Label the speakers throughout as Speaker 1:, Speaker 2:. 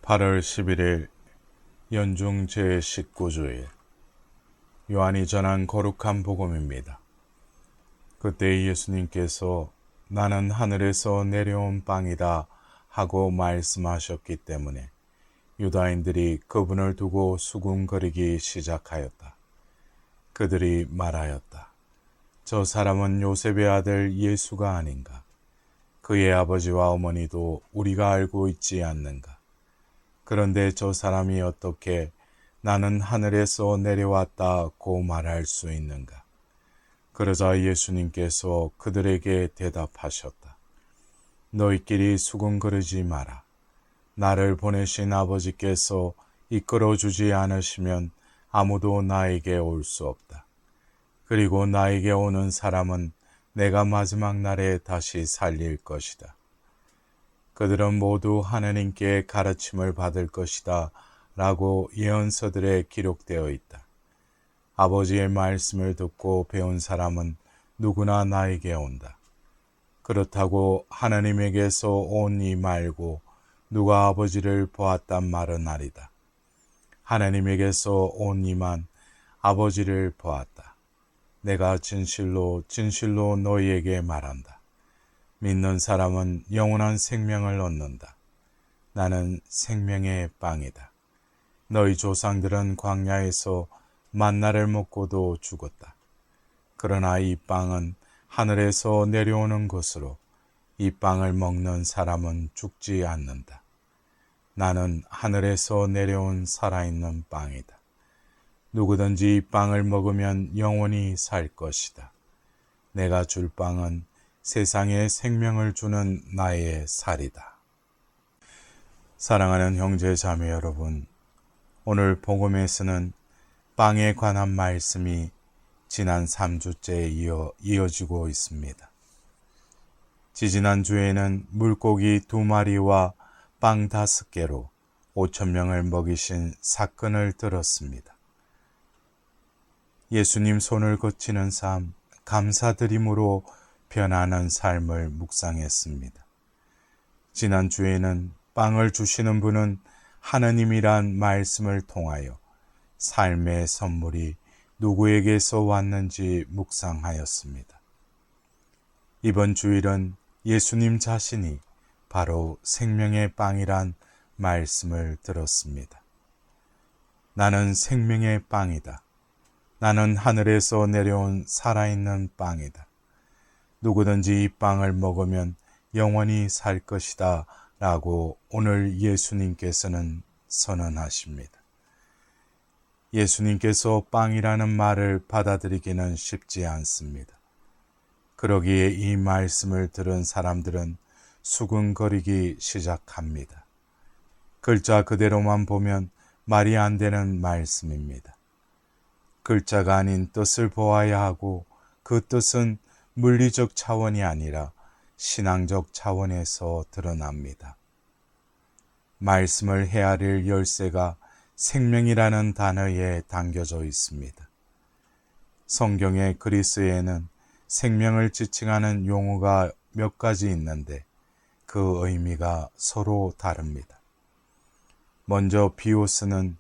Speaker 1: 8월 11일 연중 제19주일 요한이 전한 거룩한 복음입니다. 그때 예수님께서 나는 하늘에서 내려온 빵이다 하고 말씀하셨기 때문에 유다인들이 그분을 두고 수군거리기 시작하였다. 그들이 말하였다. 저 사람은 요셉의 아들 예수가 아닌가? 그의 아버지와 어머니도 우리가 알고 있지 않는가? 그런데 저 사람이 어떻게 나는 하늘에서 내려왔다고 말할 수 있는가? 그러자 예수님께서 그들에게 대답하셨다. 너희끼리 수군거리지 마라. 나를 보내신 아버지께서 이끌어주지 않으시면 아무도 나에게 올 수 없다. 그리고 나에게 오는 사람은 내가 마지막 날에 다시 살릴 것이다. 그들은 모두 하느님께 가르침을 받을 것이다 라고 예언서들에 기록되어 있다. 아버지의 말씀을 듣고 배운 사람은 누구나 나에게 온다. 그렇다고 하나님에게서 온 이 말고 누가 아버지를 보았단 말은 아니다. 하나님에게서 온 이만 아버지를 보았다. 내가 진실로 진실로 너희에게 말한다. 믿는 사람은 영원한 생명을 얻는다. 나는 생명의 빵이다. 너희 조상들은 광야에서 만나를 먹고도 죽었다. 그러나 이 빵은 하늘에서 내려오는 것으로 이 빵을 먹는 사람은 죽지 않는다. 나는 하늘에서 내려온 살아있는 빵이다. 누구든지 이 빵을 먹으면 영원히 살 것이다. 내가 줄 빵은 세상에 생명을 주는 나의 살이다. 사랑하는 형제 자매 여러분, 오늘 복음에서는 빵에 관한 말씀이 지난 3주째 이어지고 있습니다. 지지난주에는 물고기 2마리와 빵 5개로 5,000명을 먹이신 사건을 들었습니다. 예수님 손을 거치는 삶, 감사드림으로 변하는 삶을 묵상했습니다. 지난주에는 빵을 주시는 분은 하느님이란 말씀을 통하여 삶의 선물이 누구에게서 왔는지 묵상하였습니다. 이번 주일은 예수님 자신이 바로 생명의 빵이란 말씀을 들었습니다. 나는 생명의 빵이다. 나는 하늘에서 내려온 살아있는 빵이다. 누구든지 이 빵을 먹으면 영원히 살 것이다 라고 오늘 예수님께서는 선언하십니다. 예수님께서 빵이라는 말을 받아들이기는 쉽지 않습니다. 그러기에 이 말씀을 들은 사람들은 수군거리기 시작합니다. 글자 그대로만 보면 말이 안 되는 말씀입니다. 글자가 아닌 뜻을 보아야 하고 그 뜻은 물리적 차원이 아니라 신앙적 차원에서 드러납니다. 말씀을 헤아릴 열쇠가 생명이라는 단어에 담겨져 있습니다. 성경의 그리스에는 생명을 지칭하는 용어가 몇 가지 있는데 그 의미가 서로 다릅니다. 먼저 비오스는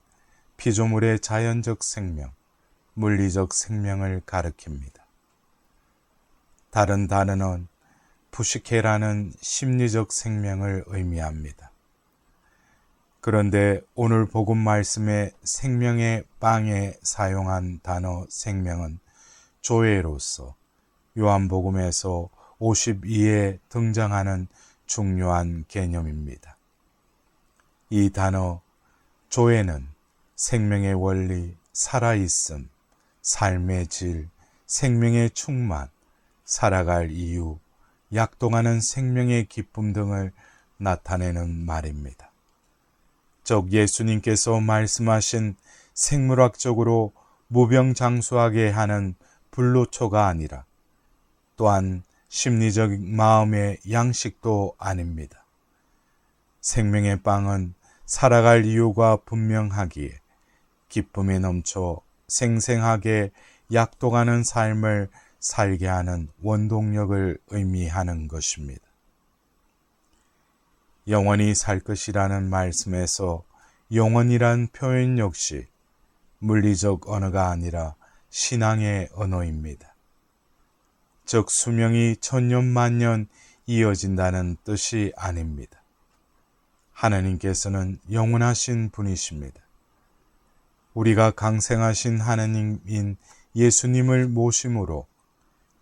Speaker 1: 피조물의 자연적 생명, 물리적 생명을 가리킵니다. 다른 단어는 푸시케라는 심리적 생명을 의미합니다. 그런데 오늘 복음 말씀의 생명의 빵에 사용한 단어 생명은 조에로서 요한복음에서 52에 등장하는 중요한 개념입니다. 이 단어 조에는 생명의 원리, 살아있음, 삶의 질, 생명의 충만, 살아갈 이유, 약동하는 생명의 기쁨 등을 나타내는 말입니다. 즉 예수님께서 말씀하신 생물학적으로 무병장수하게 하는 불로초가 아니라 또한 심리적 마음의 양식도 아닙니다. 생명의 빵은 살아갈 이유가 분명하기에 기쁨에 넘쳐 생생하게 약동하는 삶을 살게 하는 원동력을 의미하는 것입니다. 영원히 살 것이라는 말씀에서 영원이란 표현 역시 물리적 언어가 아니라 신앙의 언어입니다. 즉 수명이 천년만년 이어진다는 뜻이 아닙니다. 하나님께서는 영원하신 분이십니다. 우리가 강생하신 하나님인 예수님을 모심으로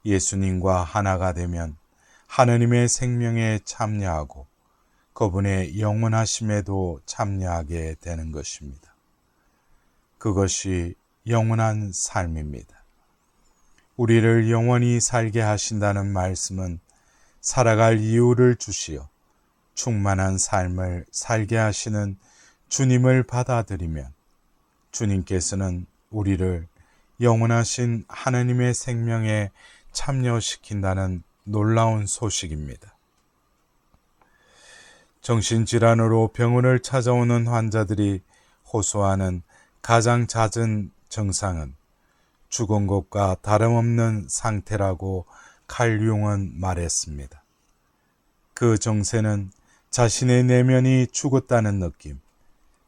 Speaker 1: 예수님과 하나가 되면 하나님의 생명에 참여하고 그분의 영원하심에도 참여하게 되는 것입니다. 그것이 영원한 삶입니다. 우리를 영원히 살게 하신다는 말씀은 살아갈 이유를 주시어 충만한 삶을 살게 하시는 주님을 받아들이면 주님께서는 우리를 영원하신 하나님의 생명에 참여시킨다는 놀라운 소식입니다. 정신질환으로 병원을 찾아오는 환자들이 호소하는 가장 잦은 증상은 죽은 것과 다름없는 상태라고 칼 융은 말했습니다. 그 정세는 자신의 내면이 죽었다는 느낌,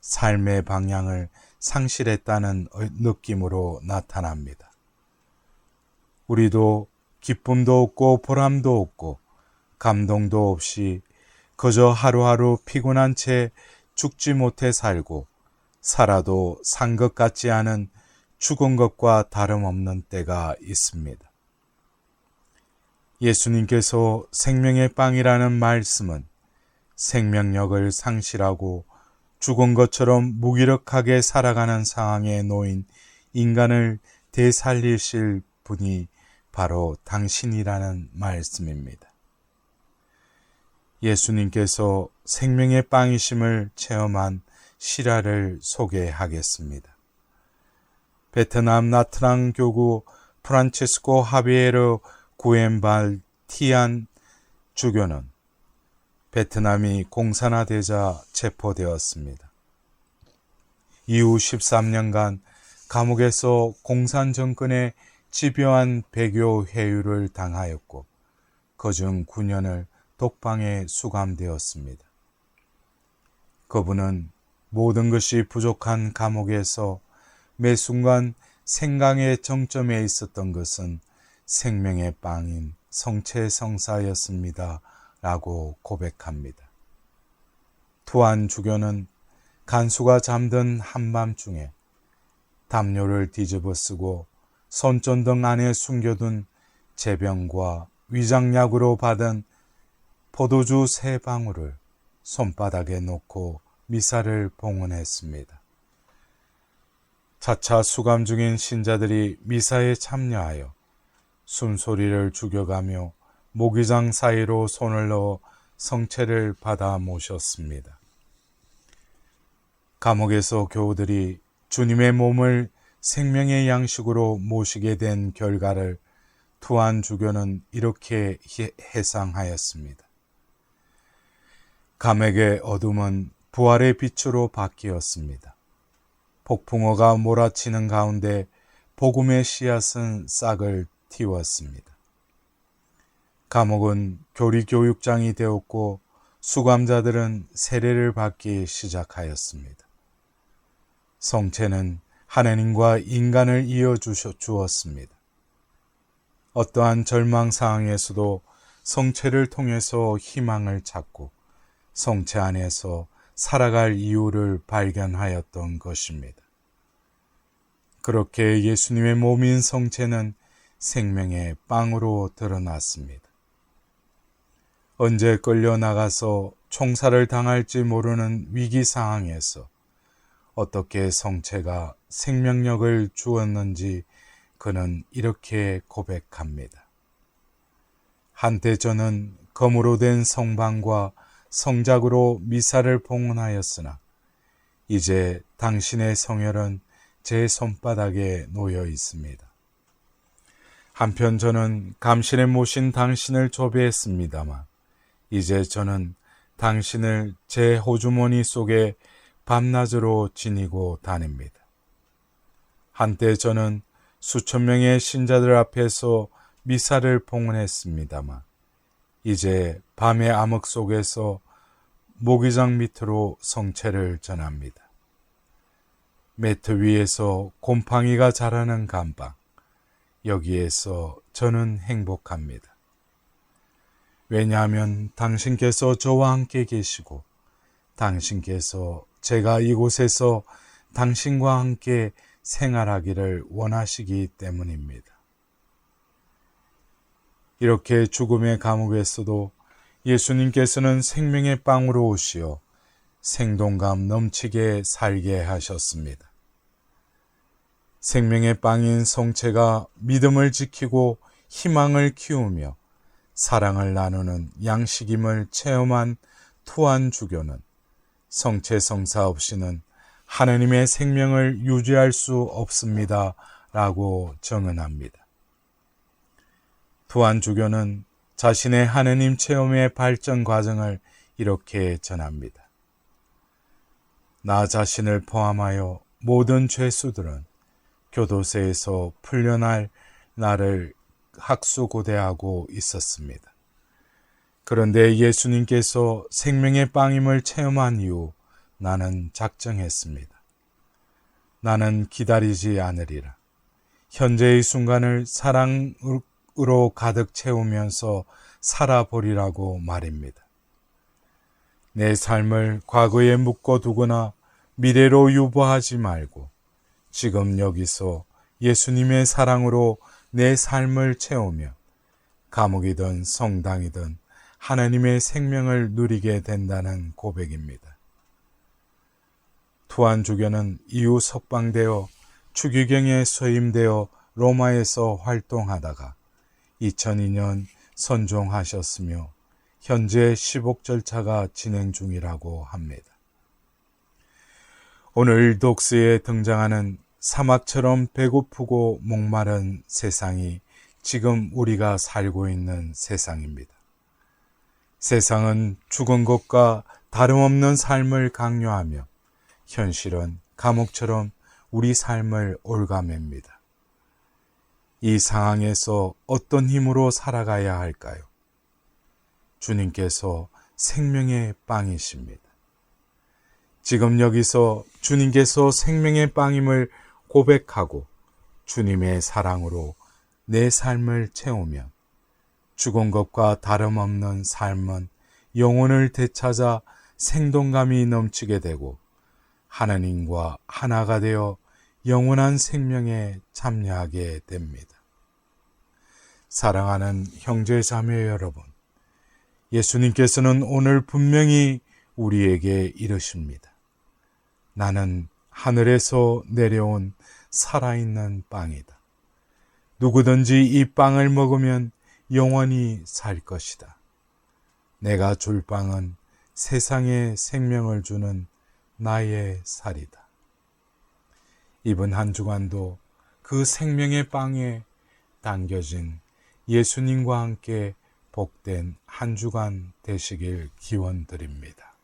Speaker 1: 삶의 방향을 상실했다는 느낌으로 나타납니다. 우리도 기쁨도 없고 보람도 없고 감동도 없이 그저 하루하루 피곤한 채 죽지 못해 살고 살아도 산 것 같지 않은 죽은 것과 다름없는 때가 있습니다. 예수님께서 생명의 빵이라는 말씀은 생명력을 상실하고 죽은 것처럼 무기력하게 살아가는 상황에 놓인 인간을 되살리실 분이 바로 당신이라는 말씀입니다. 예수님께서 생명의 빵이심을 체험한 실화를 소개하겠습니다. 베트남 나트랑 교구 프란치스코 하비에르 구엠발 티안 주교는 베트남이 공산화되자 체포되었습니다. 이후 13년간 감옥에서 공산 정권의 집요한 배교 회유를 당하였고 그중 9년을 독방에 수감되었습니다. 그분은 모든 것이 부족한 감옥에서 매 순간 생강의 정점에 있었던 것은 생명의 빵인 성체성사였습니다. 라고 고백합니다. 투안 주교는 간수가 잠든 한밤중에 담요를 뒤집어 쓰고 손전등 안에 숨겨둔 제병과 위장약으로 받은 포도주 3방울을 손바닥에 놓고 미사를 봉헌했습니다. 차차 수감 중인 신자들이 미사에 참여하여 숨소리를 죽여가며 모기장 사이로 손을 넣어 성체를 받아 모셨습니다. 감옥에서 교우들이 주님의 몸을 생명의 양식으로 모시게 된 결과를 투안 주교는 이렇게 해상하였습니다. 감옥의 어둠은 부활의 빛으로 바뀌었습니다. 폭풍어가 몰아치는 가운데 복음의 씨앗은 싹을 틔웠습니다. 감옥은 교리교육장이 되었고 수감자들은 세례를 받기 시작하였습니다. 성체는 하나님과 인간을 이어주었습니다. 어떠한 절망 상황에서도 성체를 통해서 희망을 찾고 성체 안에서 살아갈 이유를 발견하였던 것입니다. 그렇게 예수님의 몸인 성체는 생명의 빵으로 드러났습니다. 언제 끌려나가서 총살을 당할지 모르는 위기 상황에서 어떻게 성체가 생명력을 주었는지 그는 이렇게 고백합니다. 한때 저는 검으로 된 성방과 성작으로 미사를 봉헌하였으나 이제 당신의 성혈은 제 손바닥에 놓여 있습니다. 한편 저는 감신에 모신 당신을 조배했습니다만 이제 저는 당신을 제 호주머니 속에 밤낮으로 지니고 다닙니다. 한때 저는 수천 명의 신자들 앞에서 미사를 봉헌했습니다만 이제 밤의 암흑 속에서 모기장 밑으로 성체를 전합니다. 매트 위에서 곰팡이가 자라는 감방, 여기에서 저는 행복합니다. 왜냐하면 당신께서 저와 함께 계시고 당신께서 제가 이곳에서 당신과 함께 생활하기를 원하시기 때문입니다. 이렇게 죽음의 감옥에서도 예수님께서는 생명의 빵으로 오시어 생동감 넘치게 살게 하셨습니다. 생명의 빵인 성체가 믿음을 지키고 희망을 키우며 사랑을 나누는 양식임을 체험한 투안주교는 성체 성사 없이는 하나님의 생명을 유지할 수 없습니다 라고 증언합니다. 투안주교는 자신의 하느님 체험의 발전 과정을 이렇게 전합니다. 나 자신을 포함하여 모든 죄수들은 교도소에서 풀려날 나를 학수고대하고 있었습니다. 그런데 예수님께서 생명의 빵임을 체험한 이후 나는 작정했습니다. 나는 기다리지 않으리라. 현재의 순간을 사랑으로 가득 채우면서 살아보리라고 말입니다. 내 삶을 과거에 묶어두거나 미래로 유보하지 말고 지금 여기서 예수님의 사랑으로 내 삶을 채우며 감옥이든 성당이든 하나님의 생명을 누리게 된다는 고백입니다. 투안주교는 이후 석방되어 추기경에 소임되어 로마에서 활동하다가 2002년 선종하셨으며 현재 시복 절차가 진행 중이라고 합니다. 오늘 독서에 등장하는 사막처럼 배고프고 목마른 세상이 지금 우리가 살고 있는 세상입니다. 세상은 죽은 것과 다름없는 삶을 강요하며 현실은 감옥처럼 우리 삶을 올가맵니다. 이 상황에서 어떤 힘으로 살아가야 할까요? 주님께서 생명의 빵이십니다. 지금 여기서 주님께서 생명의 빵임을 고백하고 주님의 사랑으로 내 삶을 채우면 죽은 것과 다름없는 삶은 영혼을 되찾아 생동감이 넘치게 되고 하나님과 하나가 되어 영원한 생명에 참여하게 됩니다. 사랑하는 형제 자매 여러분, 예수님께서는 오늘 분명히 우리에게 이르십니다. 나는 하늘에서 내려온 살아있는 빵이다. 누구든지 이 빵을 먹으면 영원히 살 것이다. 내가 줄 빵은 세상에 생명을 주는 나의 살이다. 이번 한 주간도 그 생명의 빵에 담겨진 예수님과 함께 복된 한 주간 되시길 기원드립니다.